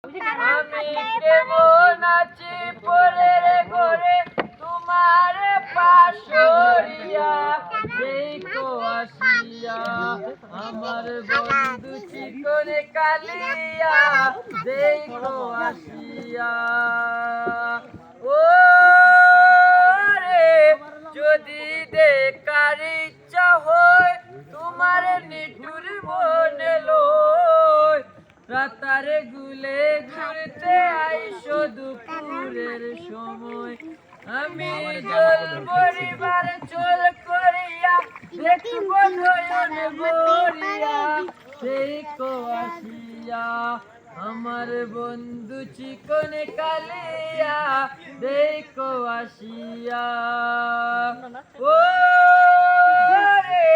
আমি কেমন আছি পরে রে ঘরে তোমার পাশরিয়া দেখো আসিয়া আমার বন্ধু চিকনে কালিয়া দেখো আসিয়া ও রে যদি দেখার ইচ্ছা হয় তোমার নিঠুর মনে লয় রাতারে গুলে ঘুরতে আইসো দুপুরের সময় আমি জল পরিবার চল করিয়া দেখব নয়ন ভরিয়া সেই কো আসিয়া আমার বন্ধু চিকনে কালিয়া দেখো আসিয়া ও রে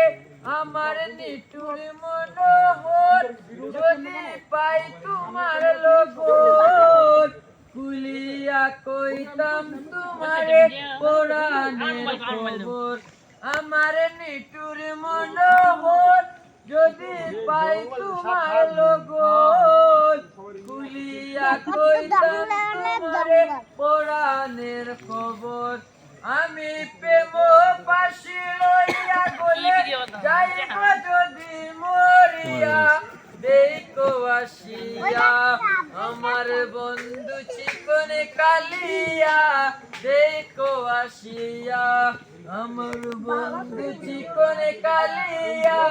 আমার নিঠুর মনোহর যদি পাই তোমার লগন কুলিয়া কইতাম তোমারে পুরাণের খবর আমার নিঠুর মনোহর যদি পাই তোমার লগন কুলিয়া কইতাম তোমারে পুরাণের খবর আমি প্রেম পাশি লইয়া গলে যাইব যদি মরিয়া দেখো আসিয়া আমার বন্ধু চিকনে কালিয়া দেখো আসিয়া আমার বন্ধু চিকনে কালিয়া